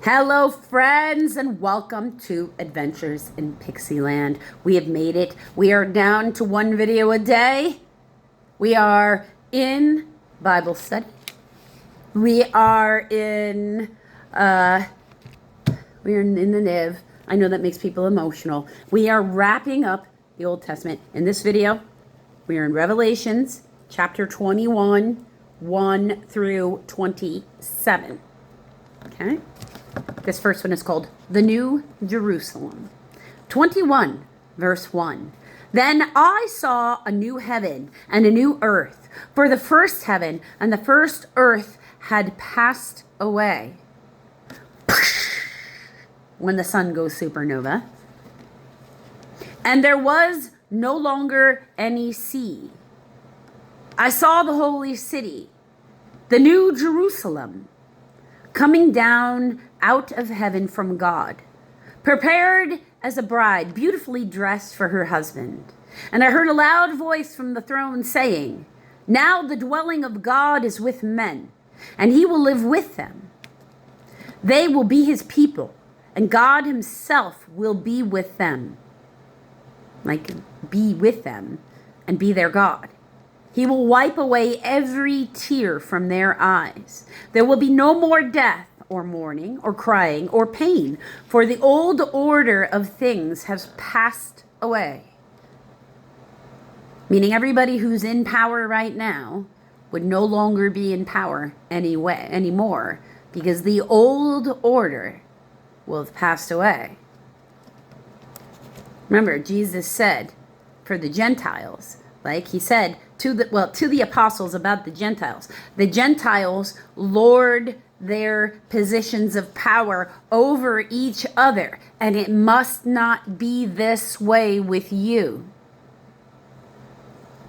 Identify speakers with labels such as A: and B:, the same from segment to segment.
A: Hello, friends, and welcome to Adventures in Pixieland. We have made it. We are down to one video a day. We are in Bible study. We are in the NIV. I know that makes people emotional. We are wrapping up the Old Testament. In this video, we are in Revelations chapter 21, 1 through 27. Okay? This first one is called The New Jerusalem. 21, verse 1. Then I saw a new heaven and a new earth, for the first heaven and the first earth had passed away. When the sun goes supernova. And there was no longer any sea. I saw the holy city, the new Jerusalem, coming down out of heaven from God, prepared as a bride, beautifully dressed for her husband. And I heard a loud voice from the throne saying, "Now the dwelling of God is with men, and he will live with them. They will be his people, and God himself will be with them." Like, be with them and be their God. He will wipe away every tear from their eyes. There will be no more death or mourning or crying or pain, for the old order of things has passed away. Meaning everybody who's in power right now would no longer be in power anymore, because the old order will have passed away. Remember, Jesus said for the Gentiles, like he said to the apostles about the Gentiles lord their positions of power over each other, and it must not be this way with you.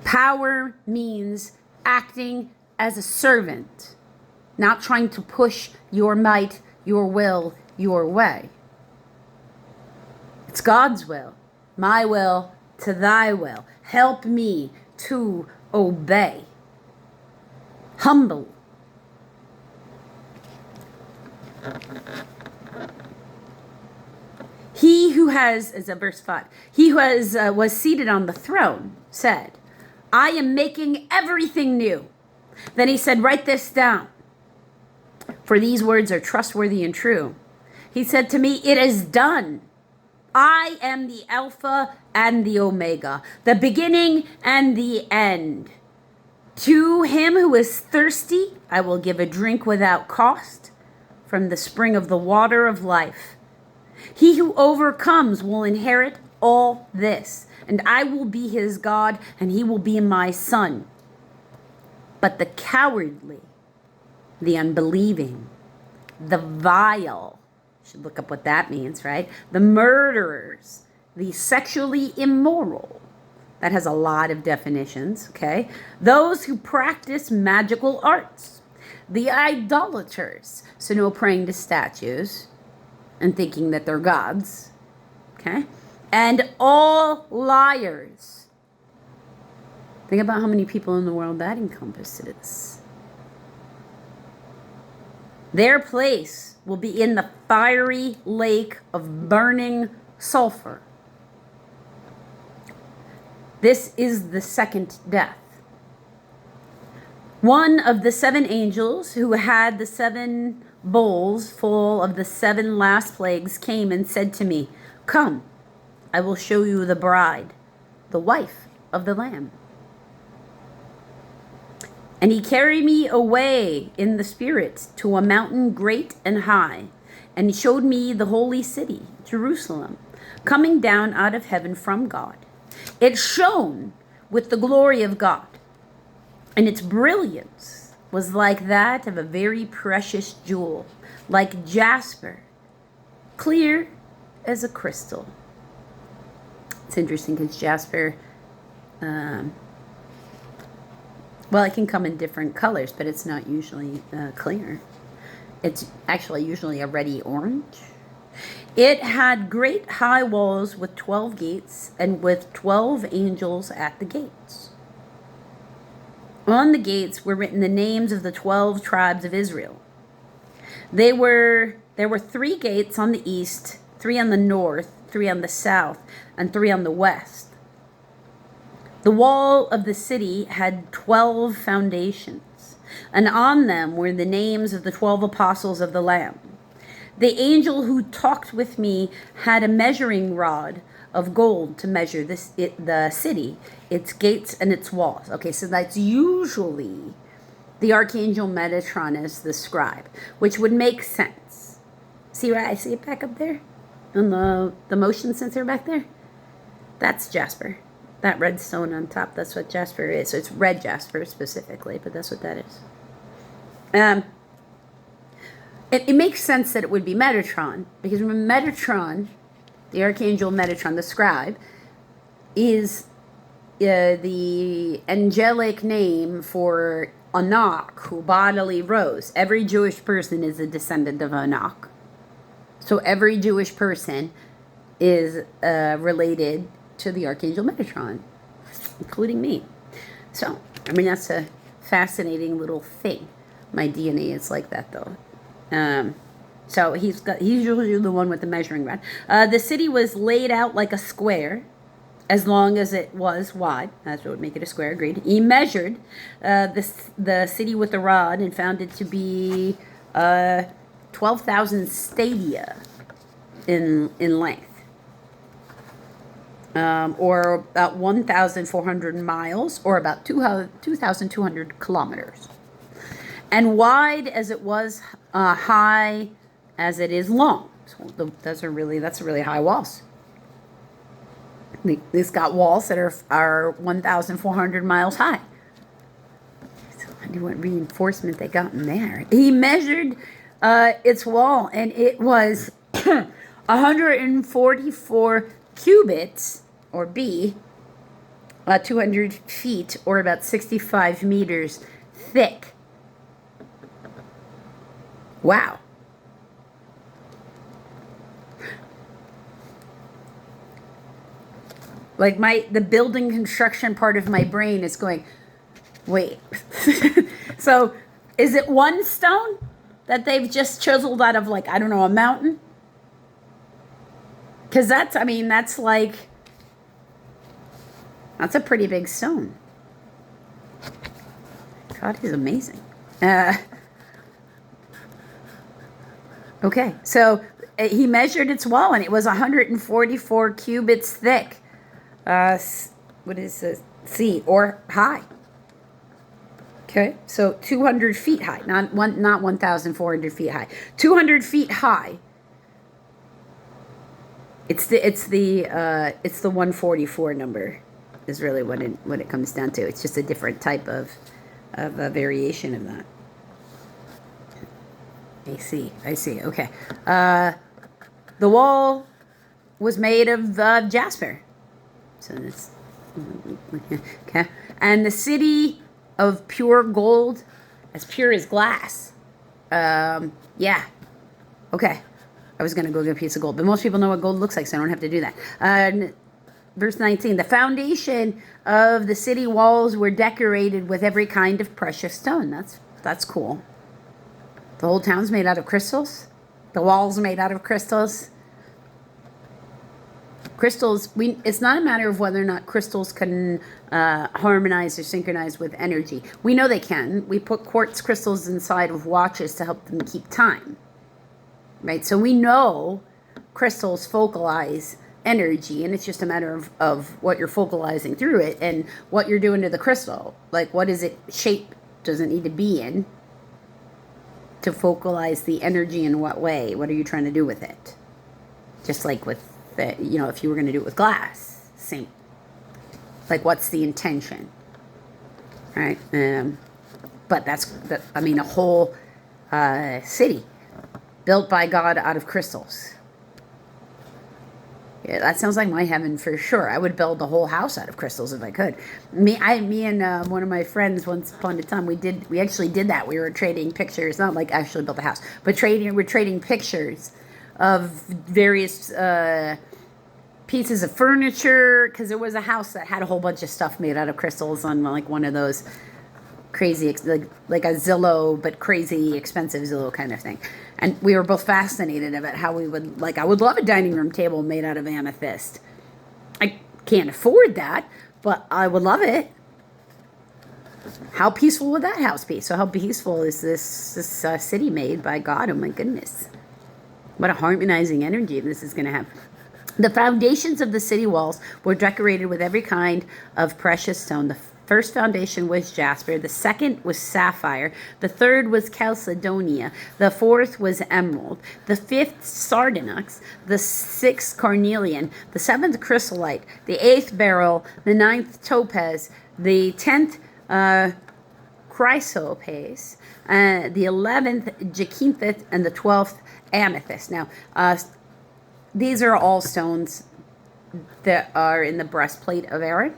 A: Power means acting as a servant, not trying to push your might, your will, your way. It's God's will, my will to thy will. Help me to obey. Humble. He who has, as a verse 5, he who was seated on the throne said, "I am making everything new." Then he said, "Write this down, for these words are trustworthy and true." He said to me, "It is done. I am the Alpha and the Omega, the beginning and the end. To him who is thirsty, I will give a drink without cost from the spring of the water of life. He who overcomes will inherit all this, and I will be his God, and he will be my son. But the cowardly, the unbelieving, the vile," should look up what that means, right? "The murderers, the sexually immoral," that has a lot of definitions, okay? "Those who practice magical arts, the idolaters," so no praying to statues and thinking that they're gods, okay? "And all liars." Think about how many people in the world that encompasses. "Their place will be in the fiery lake of burning sulfur. This is the second death. One of the seven angels who had the seven bowls full of the seven last plagues came and said to me, 'Come, I will show you the bride, the wife of the Lamb.' And he carried me away in the spirit to a mountain great and high, and showed me the holy city, Jerusalem, coming down out of heaven from God. It shone with the glory of God, and its brilliance was like that of a very precious jewel, like jasper, clear as a crystal." It's interesting because jasper, it can come in different colors, but it's not usually clear. It's actually usually a reddy orange. It had great high walls with 12 gates, and with 12 angels at the gates. On the gates were written the names of the 12 tribes of Israel. They were there were 3 gates on the east, 3 on the north, 3 on the south, and 3 on the west. The wall of the city had 12 foundations, and on them were the names of the 12 apostles of the Lamb. The angel who talked with me had a measuring rod of gold to measure the city, its gates, and its walls. Okay, so that's usually the archangel Metatron as the scribe, which would make sense. See where I see it back up there? On the motion sensor back there? That's jasper. That red stone on top, that's what jasper is. So it's red jasper specifically, but that's what that is. It makes sense that it would be Metatron, because remember Metatron, the archangel Metatron, the scribe, is the angelic name for Anak, who bodily rose. Every Jewish person is a descendant of Anak. So every Jewish person is related to the archangel Metatron, including me. So, I mean, that's a fascinating little thing. My DNA is like that, though. So he's usually the one with the measuring rod. The city was laid out like a square, as long as it was wide. That's what would make it a square. Agreed. He measured the city with the rod and found it to be 12,000 stadia in length, or about 1,400 miles, or about 2,200 kilometers, and wide as it was, high as it is long. So that's a really high walls. It's got walls that are 1,400 miles high. So I wonder what reinforcement they got in there. He measured its wall, and it was 144 cubits, or B, 200 feet, or about 65 meters thick. Wow. Like the building construction part of my brain is going, wait. So is it one stone that they've just chiseled out of, like, I don't know, a mountain? Because that's a pretty big stone. God is amazing. Okay, so he measured its wall, and it was 144 cubits thick. What is this? C, or high. Okay, so 200 feet high, not 1,400 feet high. 200 feet high. It's the 144 number is really what it comes down to. It's just a different type of a variation of that. I see. Okay. The wall was made of jasper. So that's okay. And the city of pure gold, as pure as glass. Yeah. Okay. I was going to go get a piece of gold, but most people know what gold looks like, so I don't have to do that. Verse 19, the foundation of the city walls were decorated with every kind of precious stone. That's cool. The whole town's made out of crystals. The walls made out of crystals. Crystals, it's not a matter of whether or not crystals can harmonize or synchronize with energy. We know they can. We put quartz crystals inside of watches to help them keep time. Right? So we know crystals focalize energy, and it's just a matter of what you're focalizing through it and what you're doing to the crystal. Like, what is it shape does it need to be in to focalize the energy in what way? What are you trying to do with it? Just like with if you were going to do it with glass, same. Like, what's the intention, right? But a whole city built by God out of crystals. Yeah, that sounds like my heaven for sure. I would build the whole house out of crystals if I could. Me and one of my friends once upon a time, we actually did that. We were trading pictures, not like actually built a house, but we're trading pictures of various pieces of furniture, because there was a house that had a whole bunch of stuff made out of crystals on, like, one of those crazy, like a Zillow, but crazy expensive Zillow kind of thing. And we were both fascinated about how we would, like, I would love a dining room table made out of amethyst. I can't afford that, but I would love it. How peaceful would that house be? So how peaceful is this city made by God? Oh my goodness. What a harmonizing energy this is going to have. The foundations of the city walls were decorated with every kind of precious stone. The first foundation was jasper. The second was sapphire. The third was chalcedonia. The fourth was emerald. The fifth sardonyx. The sixth carnelian. The seventh chrysolite. The eighth beryl. The ninth topaz. The 10th chrysoprase. The 11th jacinth. And the 12th amethyst. Now, these are all stones that are in the breastplate of Aaron.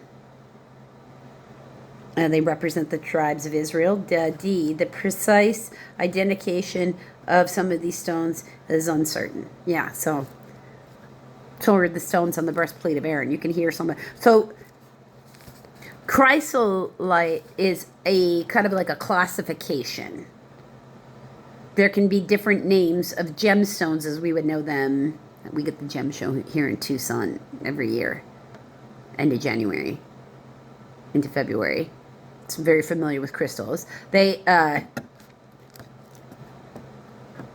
A: They represent the tribes of Israel. The precise identification of some of these stones is uncertain. Yeah, so are the stones on the breastplate of Aaron. You can hear some. So chrysolite is a kind of like a classification. There can be different names of gemstones as we would know them. We get the gem show here in Tucson every year, end of January into February. It's very familiar with crystals. They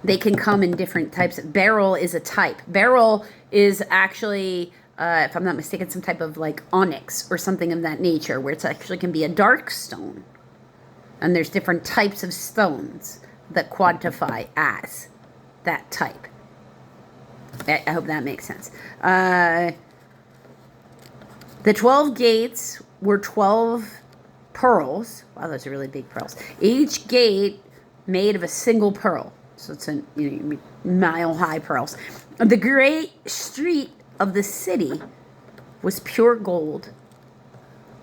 A: can come in different types. Beryl is a type. Beryl is actually, if I'm not mistaken, some type of like onyx or something of that nature, where it's actually can be a dark stone. And there's different types of stones that quantify as that type. I hope that makes sense. The 12 gates were 12 pearls. Wow, those are really big pearls. Each gate made of a single pearl. So it's a mile-high pearls. The great street of the city was pure gold,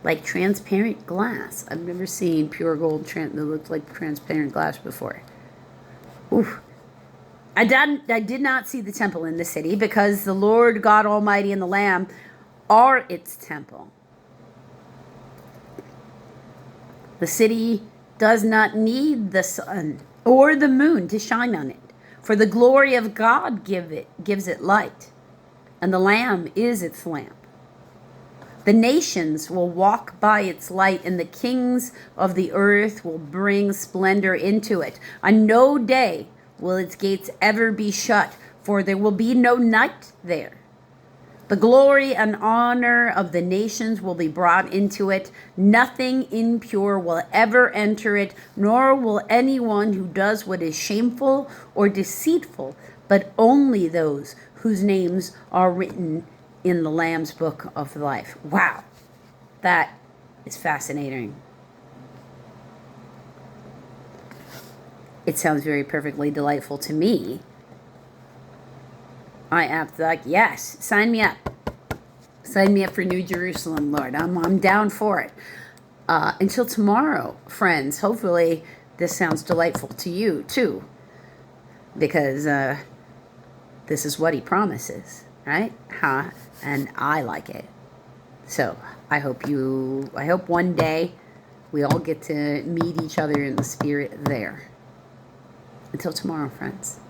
A: like transparent glass. I've never seen pure gold that looked like transparent glass before. Oof. I did not see the temple in the city, because the Lord God Almighty and the Lamb are its temple. The city does not need the sun or the moon to shine on it, for the glory of God gives it light, and the Lamb is its lamp. The nations will walk by its light, and the kings of the earth will bring splendor into it. On no day will its gates ever be shut, for there will be no night there. The glory and honor of the nations will be brought into it. Nothing impure will ever enter it, nor will anyone who does what is shameful or deceitful, but only those whose names are written in the Lamb's book of life. Wow, that is fascinating. It sounds very perfectly delightful to me. I am like, yes, sign me up. Sign me up for New Jerusalem, Lord. I'm down for it. Until tomorrow, friends, hopefully this sounds delightful to you too, because this is what he promises, right? And I like it. So I hope one day we all get to meet each other in the spirit there. Until tomorrow, friends.